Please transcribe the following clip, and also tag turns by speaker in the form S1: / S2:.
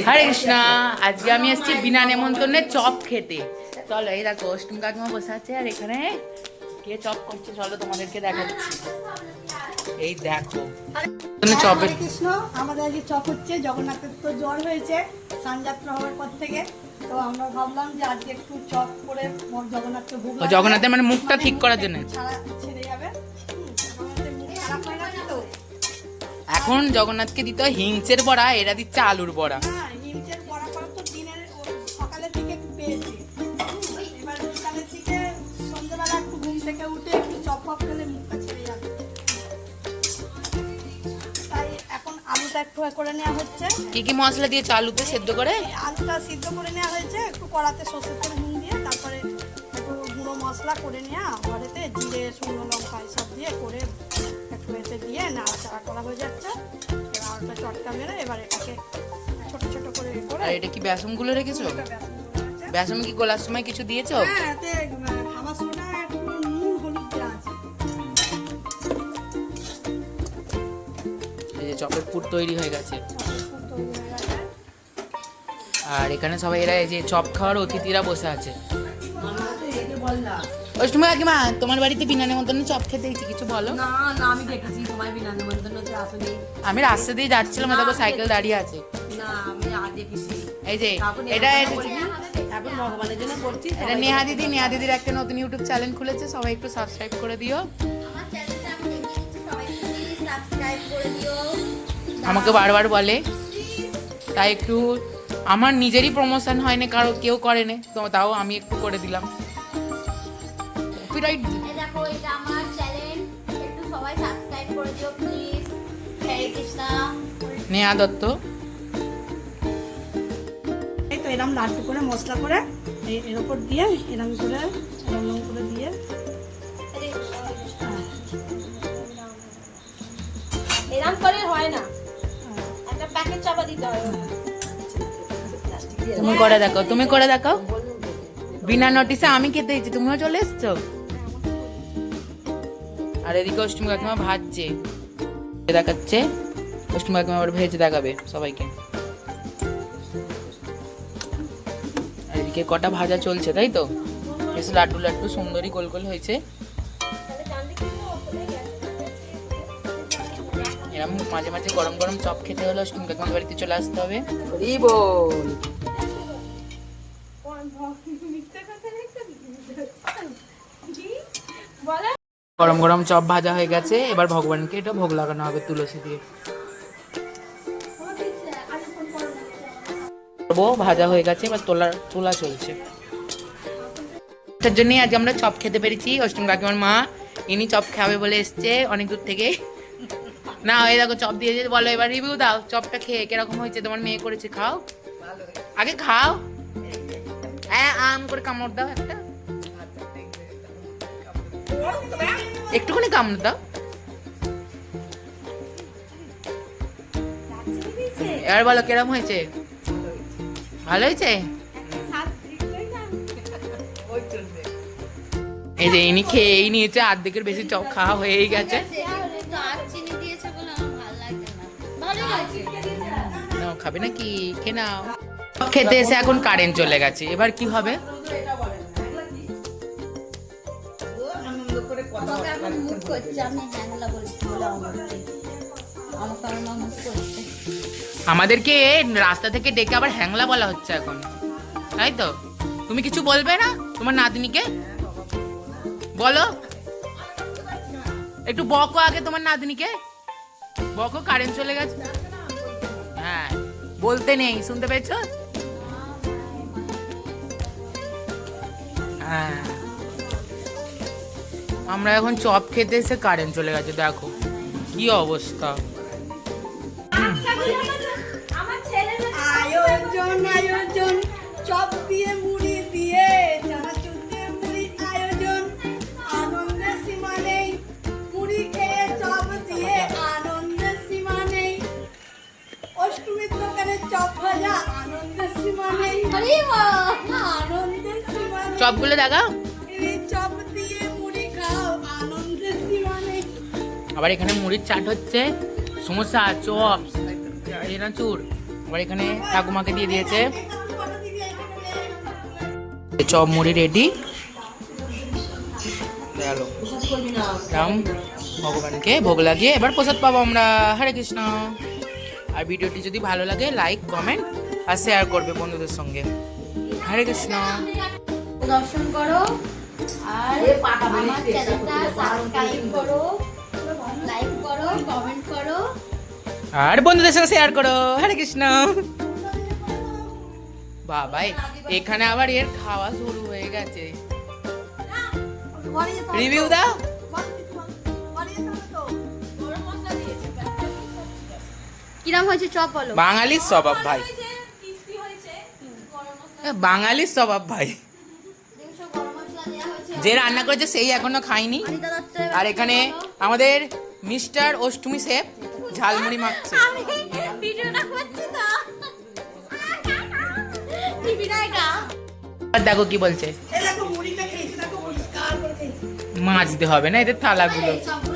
S1: হরে কৃষ্ণ। আজকে আমি এসেছি বিনা নেমন্তন্নে চপ খেতে। চলো, এই দেখো অষ্টম কাকিমা বসে আছে, আর এখানে কে চপ করছে চলো তোমাদেরকে দেখাচ্ছি। এই দেখো চপের
S2: কৃষ্ণ। আমাদের আজকে চপ হচ্ছে। জগন্নাথের তো জ্বর হয়েছে সানযাত্রা হওয়ার পর থেকে, তো আমরা ভাবলাম যে আজকে একটু চপ করে জগন্নাথকে ভোগ লাগাবো।
S1: জগন্নাথের মানে মুখটা ঠিক করার জন্য
S2: ছেড়ে যাবে। আমাদের মুখ খারাপ হয়ে গেছে তো।
S1: এখন জগন্নাথকে দিতে হয় হিংচের বড়া, এরা দিচ্ছে আলুর বড়া।
S2: হ্যাঁ, হিংচের বড়া করা তো দিনের সকালের দিকে একটু পেয়েছি। এবার বিকালের দিকে সন্ধ্যেবেলা একটু ঘুম থেকে উঠে একটু চপ ফপ খেলে মুখটা ছেড়ে যাবে। তাই এখন আলুটা একটু করে নেওয়া হচ্ছে।
S1: কি কি মশলা দিয়েছো আলুতে সেদ্ধ করে?
S2: আলুটা সিদ্ধ করে নেওয়া হয়েছে, একটু কড়াতে সর্ষের তেল নুন দিয়ে, তারপরে একটু গুঁড়ো মশলা করে নেওয়া ঘরেতে, জিরে শুকনো লঙ্কা সব দিয়ে করে একটু এতে দিয়ে নাড়াচাড়া করা হয়ে যাচ্ছে। এবার আলুটা চটকা মেরে এবার এটাকে ছোট ছোট করে করে
S1: আর এটা কি বেসন গুলো রেখেছো?
S2: বেসন গুলো আছে।
S1: বেসন কি গোলার সময় কিছু দিয়েছো?
S2: হ্যাঁ, এতে খাবার সোডা একটু নুন হলুদ দেওয়া আছে।
S1: এই যে চপের পুর তৈরি হয়ে গেছে।
S2: খুব তৈরি হয়ে গেছে।
S1: আর এখানে সবাই এরা এই যে চপ খাওয়ার অতিথিরা বসে আছে। অষ্টমী কাকিমা, তোমার বাড়িতে বিনা নেমন্তন্নে চপ খেতে এসেছি, কিছু বলো।
S3: না না, আমি দেখেছি তোমার বিনা নিমন্ত্রণতে আসলে।
S1: আমি রাস্তা দিয়ে যাচ্ছিলাম, তারপর সাইকেল দাঁড়িয়ে আছে।
S3: না, আমি আজ দেখেছি।
S1: এই যে এটা
S3: এখন ভগবানের জন্য করছি।
S1: এটা নেহা দিদির একটা নতুন ইউটিউব চ্যানেল খুলেছে, সবাই একটু সাবস্ক্রাইব করে দিও।
S4: আমার চ্যানেলটা আমি দেখিয়ে দিচ্ছি, সবাই প্লিজ সাবস্ক্রাইব করে দিও।
S1: আমাকে বারবার বলে, তাই একটু আমার নিজেরই প্রমোশন হয় না, কারো কেউ করে না, তো তাও আমি একটু করে দিলাম। কপিরাইট।
S4: এই দেখো, এটা আমার চ্যানেল, একটু সবাই সাবস্ক্রাইব করে দিও প্লিজ। হরে কৃষ্ণ।
S1: নেহা দত্ত।
S2: এই তো এরকম লাড্ডু করে মশলা করে এর উপর দিয়ে এরকম করে দিয়ে
S3: এরকম করে হয় না, একটা প্যাকেট চাপা দিতে হয়।
S1: তুমি করে দেখাও। বিনা নোটিসে আমি খেতে দিচ্ছি, তুমিও চলে এসছো। আর এদিকে অষ্টমী কাকিমা ভাজছে, দেখাচ্ছে। অষ্টমী কাকিমা আবার ভেজে দেখাবে সবাইকে। আর এদিকে কটা ভাজা চলছে, তাই তো বেশ লাড্ডু লাড্ডু সুন্দরী গোল গোল হয়েছে। এরকম মাঝে মাঝে গরম গরম চপ খেতে হলে অষ্টমী কাকিমার বাড়িতে চলে আসতে হবে। গরম গরম চপ ভাজা হয়ে গেছে, এবার ভগবানকে এটা ভোগ লাগানো হবে তুলসী দিয়ে। ভাজা হয়ে গেছে, এবার তোলা চলছে। তার জন্যই আজ আমরা চপ খেতে পেরেছি। অষ্টম কাকিমার মা ইনি চপ খাবে বলে এসছে অনেক দূর থেকে। না, এই দেখো চপ দিয়ে দিয়ে বলো, এবার রিভিউ দাও চপটা খেয়ে কিরকম হয়েছে। তোমার মেয়ে করেছে, খাও আগে, খাও। হ্যাঁ, আম করে কামড় দাও একটা, একটুখানি কামড় দাও। এবার বলো কিরকম হয়েছে। ভালো হয়েছে। এই যে ইনি খেয়েই নিয়েছে, অর্ধেকের বেশি চপ খাওয়া হয়েই গেছে।
S4: আর চিনি দিয়েছে বলে আমার ভালো লাগে না। ভালো লাগছে।
S1: নাও, খাবে নাকি? খেয়ে নাও। খেতে এসে এখন কারেন্ট চলে গেছে, এবার কি হবে?
S4: আমাকে এখন মুখ করছে, আমি হ্যাংলা বলছি বলে আমাকে আমার মুখ করছে।
S1: আমাদেরকে রাস্তা থেকে ডেকে আবার হ্যাংলা বলা হচ্ছে এখন, তাই তো? তুমি কিছু বলবে না তোমার নাতনিকে? বলো, একটু বকো আগে তোমার নাতনিকে, বকো। কারেন্ট চলে গেছে। হ্যাঁ, বলতে নেই, শুনতে পেয়েছো? হ্যাঁ, আমরা এখন চপ খেতে এসে কারেন্ট চলে গেছে, দেখো কি অবস্থা।
S2: আয়োজন চপ দিয়ে মুড়ি দিয়ে চানাচুর দিয়ে মুড়ি আয়োজন, আনন্দের সীমা নেই। মুড়ি খেয়ে চপ দিয়ে আনন্দের সীমা নেই। অষ্টমীর দোকানে চপ ভাজা, আনন্দের সীমা নেই। আনন্দের সীমা নেই।
S1: চপগুলো দেখাও।
S2: এই চপ দিয়ে মুড়ি খাও, আনন্দের সীমা নেই।
S1: আবার এখানে মুড়ির চাট হচ্ছে, সমোসা, চপ, চানাচুর, আবার এখানে ঠাকুমাকে দিয়ে দিয়েছে চপ মুড়ি রেডি। রাম ভগবানকে ভোগ লাগিয়ে এবার প্রসাদ পাবো আমরা। হরে কৃষ্ণ। আর ভিডিওটি যদি ভালো লাগে লাইক কমেন্ট আর শেয়ার করবে বন্ধুদের সঙ্গে। হরে কৃষ্ণ।
S4: দর্শন করো আর আমার চ্যানেলটা সাবস্ক্রাইব করো, লাইক করো, কমেন্ট করো
S1: আর বন্ধুদের সঙ্গে শেয়ার করো। হরে কৃষ্ণ। বাবা এখানে আবার এর খাওয়া শুরু হয়ে গেছে। রিভিউ দাও।
S4: কিরম হয়েছে চপ বলো?
S1: বাঙালির স্বভাব ভাই, বাঙালির স্বভাব ভাই।
S4: দেখছো গরম মশলা দেওয়া হয়েছে।
S1: যে রান্না করেছে সেই এখনো খাইনি।
S4: অনিতা দত্তের
S1: আর এখানে আমাদের মিস্টার অষ্টমী শেফ ঝালমুড়ি মাখছে।
S4: ভিডিওটা করছি তো টিভিটা এটা
S1: আর দেখো কি বলছে,
S2: এই দেখো মুড়িটা খেয়েছি, দেখো পরিষ্কার করে খেয়েছি।
S1: মাজতে হবে না এদের থালাগুলো।
S4: সবগুলো